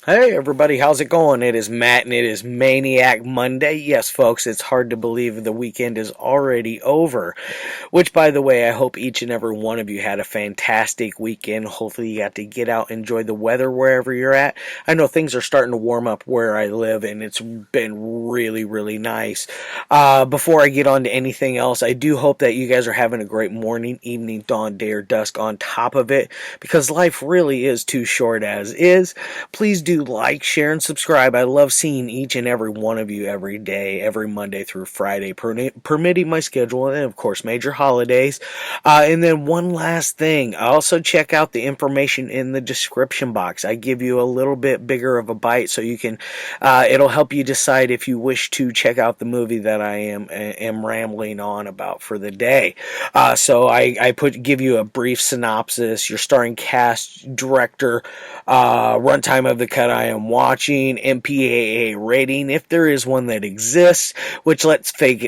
Hey everybody, how's it going? It is Matt and it is Maniac Monday. Yes, folks, it's hard to believe the weekend is already over. Which, by the way, I hope each and every one of you had a fantastic weekend. Hopefully you got to get out, enjoy the weather wherever you're at. I know things are starting to warm up where I live and it's been really, really nice. Before I get on to anything else, I do hope that you guys are having a great morning, evening, dawn, day, or dusk on top of it, because life really is too short as is. Please do like, share, and subscribe. I love seeing each and every one of you every day, every Monday through Friday, permitting my schedule, and of course, major holidays. And then one last thing, also check out the information in the description box. I give you a little bit bigger of a bite so you can, it'll help you decide if you wish to check out the movie that I am rambling on about for the day. So I give you a brief synopsis, your starring cast, director, runtime of the cut I am watching, MPAA rating, if there is one that exists, which let's face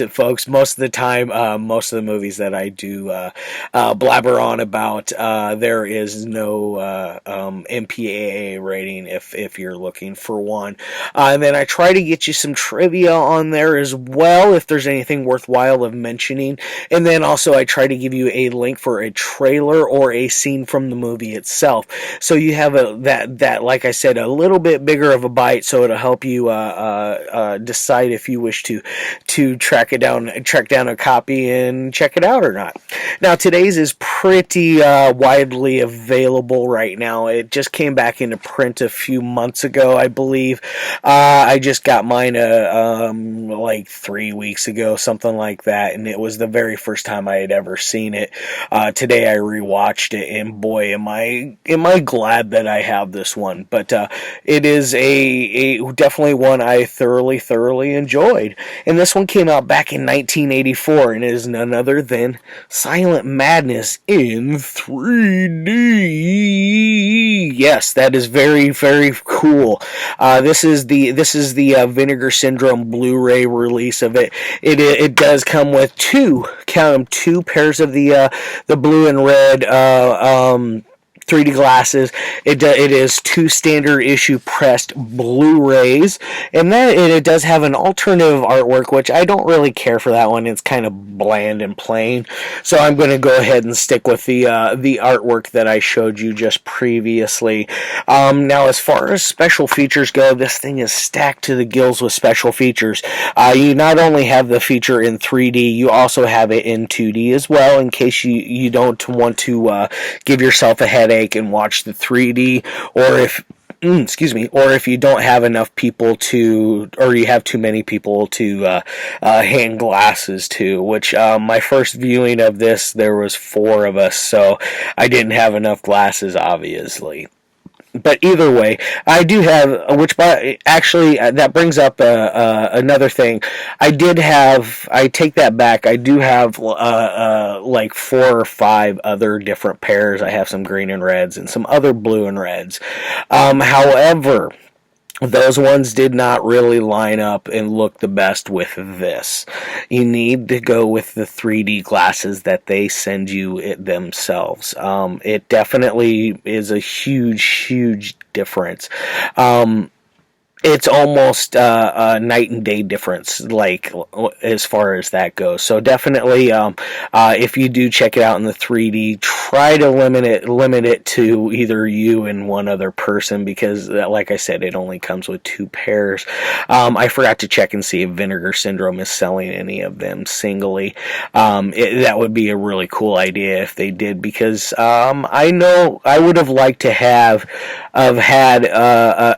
it, folks, most of the time, most of the movies that I do blabber on about, there is no MPAA rating if you're looking for one. And then I try to get you some trivia on there as well, if there's anything worthwhile of mentioning. And then also I try to give you a link for a trailer or a scene from the movie itself. So you have that like I said, a little bit bigger of a bite, so it'll help you decide if you wish to track down a copy and check it out or not. Now today's is pretty widely available right now. It just came back into print a few months ago, I believe. I just got mine like 3 weeks ago, something like that, and it was the very first time I had ever seen it. Today I rewatched it, and boy, am I glad that I have this one. But it is a definitely one I thoroughly enjoyed. And this one came out back in 1984, and it is none other than Silent Madness in 3D. Yes, that is very cool. This is the Vinegar Syndrome Blu-ray release of it. It does come with two pairs of the blue and red 3D glasses. It is two standard issue pressed Blu-rays, and then it does have an alternative artwork, which I don't really care for that one. It's kind of bland and plain, so I'm going to go ahead and stick with the artwork that I showed you just previously. Now, as far as special features go, this thing is stacked to the gills with special features. You not only have the feature in 3D, you also have it in 2D as well, in case you don't want to give yourself a headache and watch the 3D, or if you don't have enough people or you have too many people to hand glasses to, which my first viewing of this, there was 4 of us, so I didn't have enough glasses, obviously. But either way, I do have, that brings up another thing. I take that back, I do have like 4 or 5 other different pairs. I have some green and reds and some other blue and reds. However, those ones did not really line up and look the best with this. You need to go with the 3D glasses that they send you themselves. It definitely is a huge difference. It's almost a night and day difference, like, as far as that goes. So definitely, if you do check it out in the 3D, try to limit it to either you and one other person, because, like I said, it only comes with 2 pairs. I forgot to check and see if Vinegar Syndrome is selling any of them singly. That would be a really cool idea if they did, because I know I would have liked to have had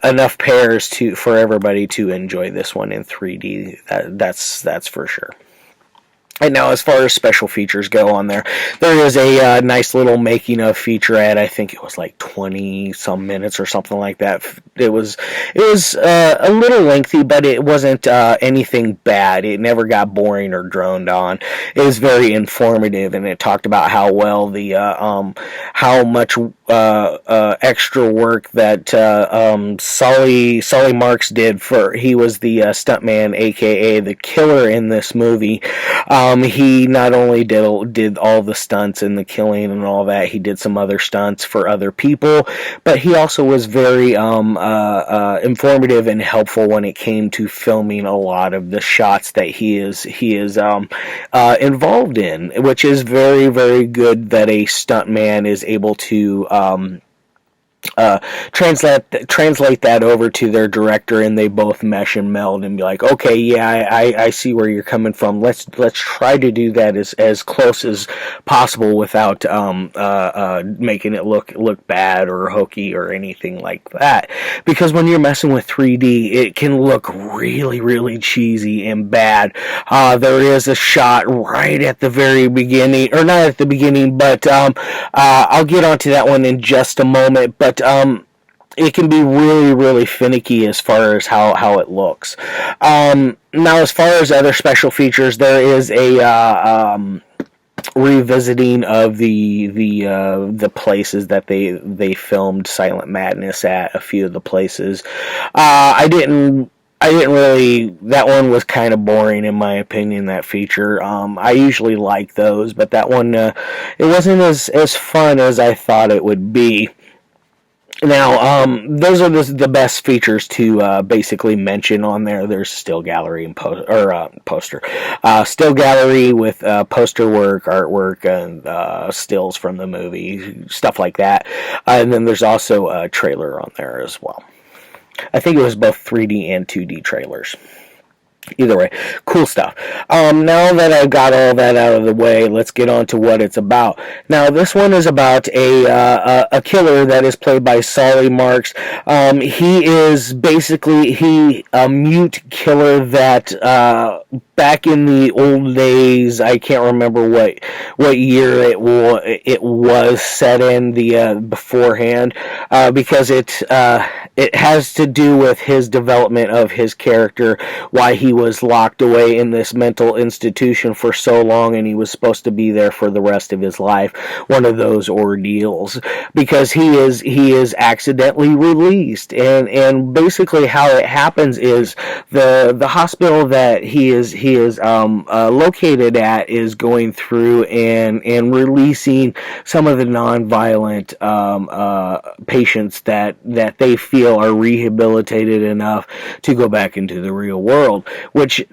enough pairs for everybody to enjoy this one in 3D. That's for sure. And now, as far as special features go on there is a nice little making of featurette. I think it was like 20 some minutes or something like that. It was a little lengthy, but it wasn't anything bad. It never got boring or droned on. It was very informative, and it talked about how well how much extra work that Solly Marx did. He was the stuntman, aka the killer in this movie. He not only did all the stunts and the killing and all that, he did some other stunts for other people, but he also was very informative and helpful when it came to filming a lot of the shots that he is involved in, which is very, very good that a stuntman is able to translate that over to their director, and they both mesh and meld and be like, okay, yeah, I see where you're coming from. Let's try to do that as close as possible without making it look bad or hokey or anything like that. Because when you're messing with 3D, it can look really, really cheesy and bad. There is a shot right at the very beginning, or not at the beginning, but I'll get onto that one in just a moment. But it can be really, really finicky as far as how it looks. Now, as far as other special features, there is a revisiting of the places that they filmed Silent Madness at. A few of the places, I didn't really, that one was kind of boring in my opinion, that feature. I usually like those, but that one, it wasn't as fun as I thought it would be. Now, those are the best features to basically mention on there. There's still gallery and poster. Still gallery with poster work, artwork, and stills from the movie, stuff like that. And then there's also a trailer on there as well. I think it was both 3D and 2D trailers. Either way, cool stuff. Now that I've got all that out of the way, let's get on to what it's about. Now, this one is about a killer that is played by Solly Marx. He is basically a mute killer that back in the old days, I can't remember what year it was set in the beforehand, because it has to do with his development of his character, why he was locked away in this mental institution for so long, and he was supposed to be there for the rest of his life. One of those ordeals, because he is accidentally released, and basically how it happens is the hospital that he is located at is going through and releasing some of the nonviolent patients that they feel are rehabilitated enough to go back into the real world, which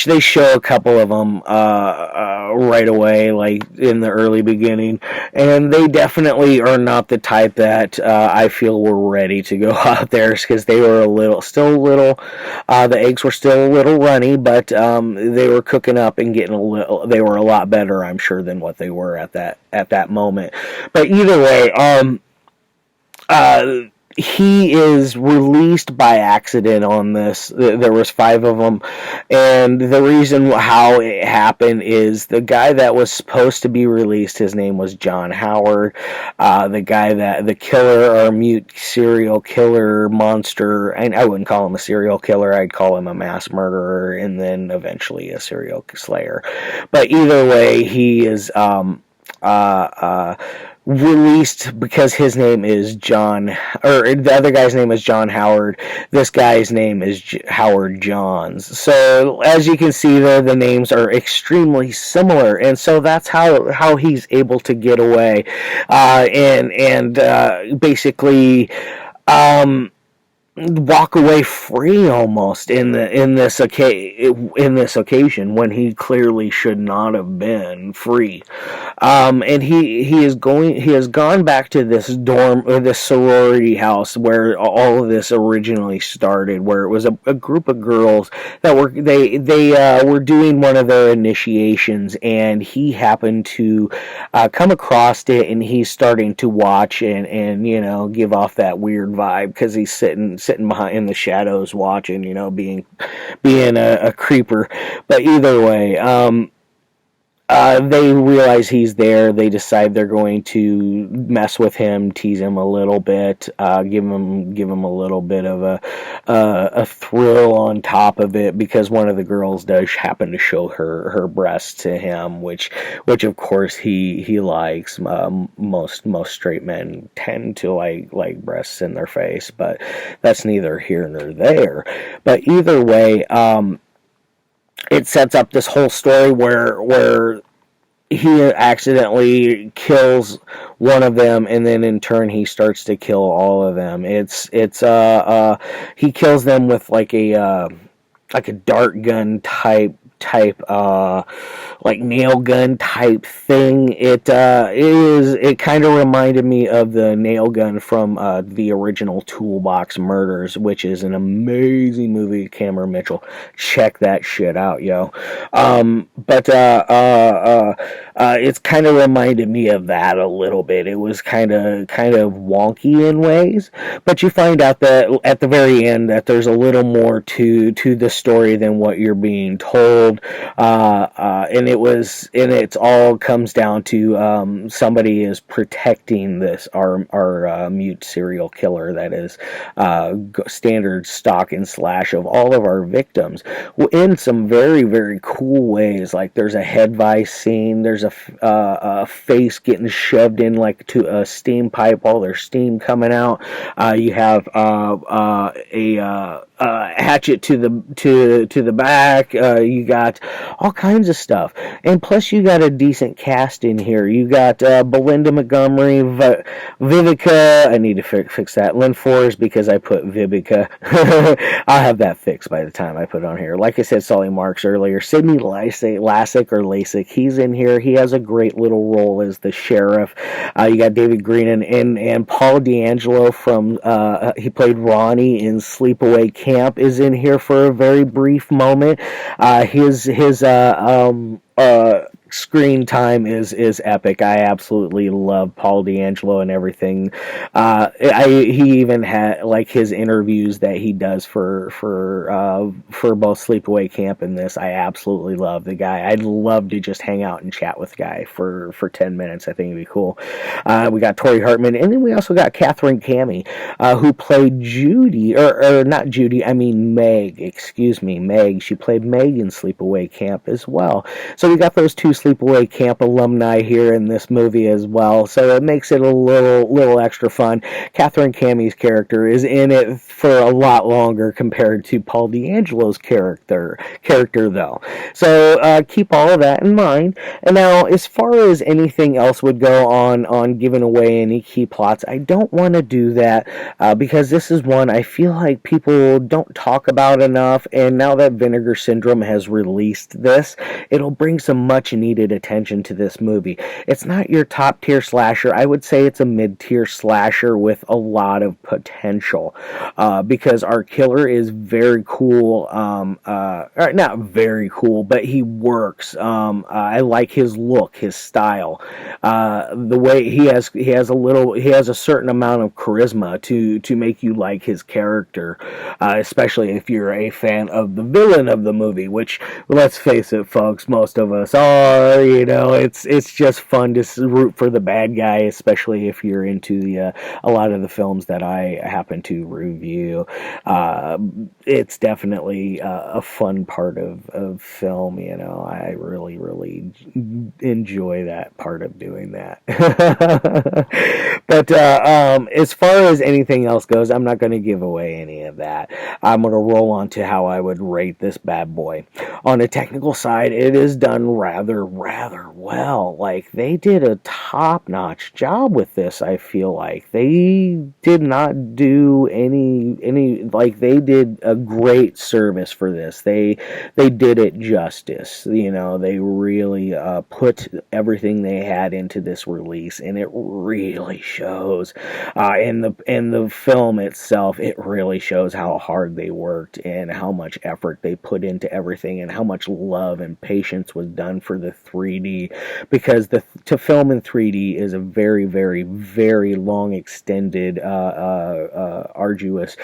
they show a couple of them right away, like in the early beginning, and they definitely are not the type that I feel were ready to go out there, because they were the eggs were still a little runny, but they were cooking up and they were a lot better, I'm sure, than what they were at that moment. But either way, he is released by accident on this. There was 5 of them, and the reason how it happened is the guy that was supposed to be released, his name was John Howard. The killer, or mute serial killer monster, and I wouldn't call him a serial killer, I'd call him a mass murderer, and then eventually a serial slayer. But either way, he is released because his name is John, or the other guy's name is John Howard. This guy's name is Howard Johns. So as you can see there, the names are extremely similar, and so that's how he's able to get away, and basically walk away free almost in this occasion, when he clearly should not have been free. And he has gone back to this dorm, or this sorority house where all of this originally started, where it was a group of girls that were were doing one of their initiations, and he happened to come across it, and he's starting to watch and give off that weird vibe, because he's sitting behind in the shadows watching, being a creeper. But either way, they realize he's there. They decide they're going to mess with him, tease him a little bit, give him a little bit of a thrill on top of it, because one of the girls does happen to show her breasts to him, which of course he likes. Most straight men tend to like breasts in their face, but that's neither here nor there. But either way, it sets up this whole story where he accidentally kills one of them, and then in turn he starts to kill all of them. He kills them with like a dart gun type like nail gun type thing. It kind of reminded me of the nail gun from the original Toolbox Murders, which is an amazing movie. Cameron Mitchell, check that shit out, yo. But it's kind of reminded me of that a little bit. It was kind of wonky in ways, but you find out that at the very end that there's a little more to the story than what you're being told. And it all comes down to somebody is protecting our mute serial killer that is standard stalk and slash of all of our victims in some very, very cool ways. Like there's a head vice scene, there's a face getting shoved in like to a steam pipe while there's steam coming out. You have a hatchet to the back. You got all kinds of stuff, and plus you got a decent cast in here. You got Belinda, Montgomery, Viveca. I need to fix that. Lindfors, because I put Viveca. I'll have that fixed by the time I put it on here. Like I said, Sully Marx earlier. Sidney Lassick. He's in here. He has a great little role as the sheriff. You got David Greenan and Paul DeAngelo from he played Ronnie in Sleepaway Camp is in here for a very brief moment. His screen time is epic. I absolutely love Paul DeAngelo and everything. He even had like his interviews that he does for both Sleepaway Camp and this. I absolutely love the guy. I'd love to just hang out and chat with the guy for 10 minutes. I think it'd be cool. We got Tori Hartman, and then we also got Katherine Kamhi, who played Judy, or not Judy, I mean Meg. Excuse me, Meg. She played Meg in Sleepaway Camp as well. So we got those two Sleepaway Camp alumni here in this movie as well, so it makes it a little extra fun. Katherine Kamhi's character is in it for a lot longer compared to Paul DeAngelo's character though. So keep all of that in mind. And now, as far as anything else would go on giving away any key plots, I don't want to do that because this is one I feel like people don't talk about enough, and now that Vinegar Syndrome has released this, it'll bring some much needed attention to this movie. It's not your top tier slasher. I would say it's a mid-tier slasher with a lot of potential because our killer is very cool. Not very cool, but he works. I like his look, his style, the way he has a certain amount of charisma to make you like his character, especially if you're a fan of the villain of the movie, which, let's face it, folks, most of us are. It's just fun to root for the bad guy, especially if you're into a lot of the films that I happen to review. It's definitely a fun part of film. I really enjoy that part of doing that. But as far as anything else goes, I'm not going to give away any of that. I'm going to roll on to how I would rate this bad boy. On a technical side, it is done rather well. Like, they did a top-notch job with this. I feel like they did not do any like, they did a great service for this. They did it justice. They really put everything they had into this release, and it really shows. In the film itself, it really shows how hard they worked and how much effort they put into everything, and how much love and patience was done for the 3D, because to film in 3D is a very, very, very long, extended, arduous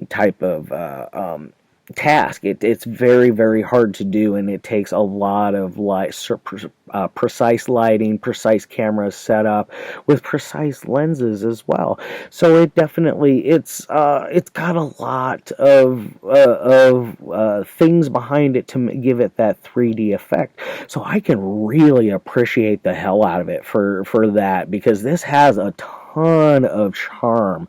type of task. It's very, very hard to do, and it takes a lot of precise lighting, precise camera setup with precise lenses as well. So it definitely it's got a lot of things behind it to give it that 3D effect. So I can really appreciate the hell out of it for that, because this has a ton ton of charm.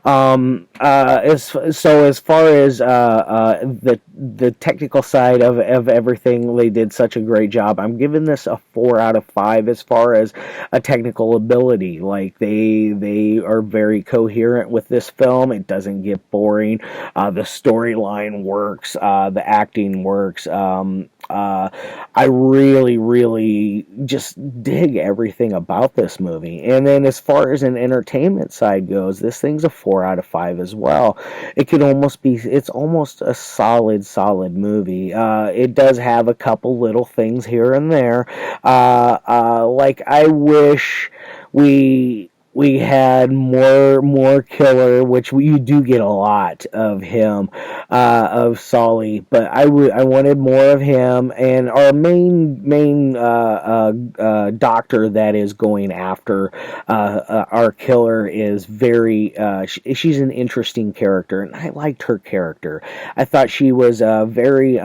As far as the technical side of everything, they did such a great job. I'm giving this a 4 out of 5 as far as a technical ability. Like they are very coherent with this film. It doesn't get boring. The storyline works. The acting works. I really, really just dig everything about this movie. And then as far as an entertainment side goes, this thing's a 4 out of 5 as well. It's almost a solid movie. It does have a couple little things here and there. Like I wish we had more killer, which you do get a lot of him, of Solly, but I wanted more of him, and our main doctor that is going after our killer is very she's an interesting character, and I liked her character. I thought she was very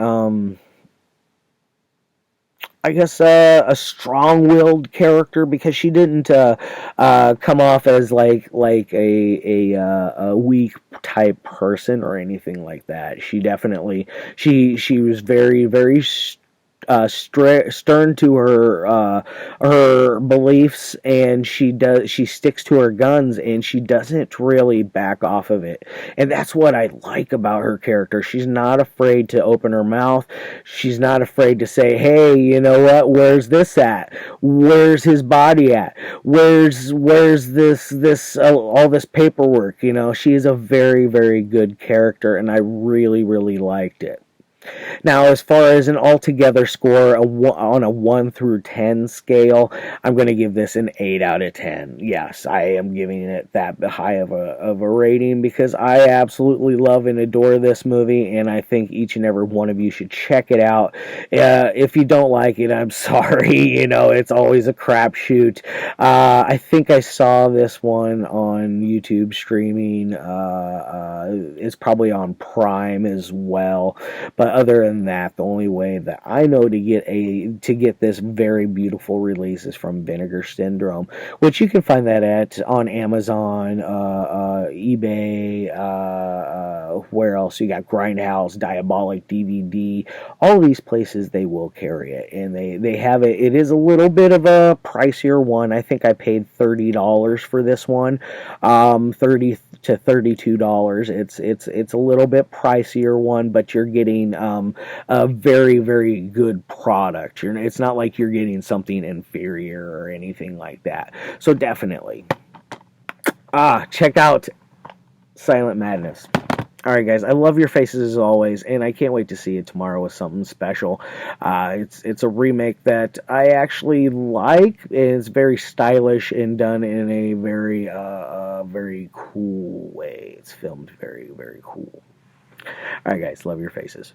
I guess a strong-willed character, because she didn't come off as like a weak type person or anything like that. She definitely she was very stern to her beliefs, and she sticks to her guns, and she doesn't really back off of it. And that's what I like about her character. She's not afraid to open her mouth. She's not afraid to say, "Hey, you know what? Where's this at? Where's his body at? Where's this all this paperwork?" You know, she is a very good character, and I really liked it. Now, as far as an altogether score on a 1 through 10 scale, I'm going to give this an 8 out of 10. Yes, I am giving it that high of a rating, because I absolutely love and adore this movie, and I think each and every one of you should check it out. If you don't like it, I'm sorry. You know, it's always a crapshoot. I think I saw this one on YouTube streaming. It's probably on Prime as well. But other than that, the only way that I know to get this very beautiful release is from Vinegar Syndrome, which you can find that on Amazon, eBay, where else? You got Grindhouse, Diabolic DVD. All these places, they will carry it, and they have it. It is a little bit of a pricier one. I think I paid $30 for this one, $30 to $32. It's a little bit pricier one, but you're getting a very good product. It's not like you're getting something inferior or anything like that. So definitely, check out Silent Madness. Alright guys, I love your faces as always, and I can't wait to see you tomorrow with something special. It's a remake that I actually like. It's very stylish and done in a very cool way. It's filmed very cool. Alright guys, love your faces.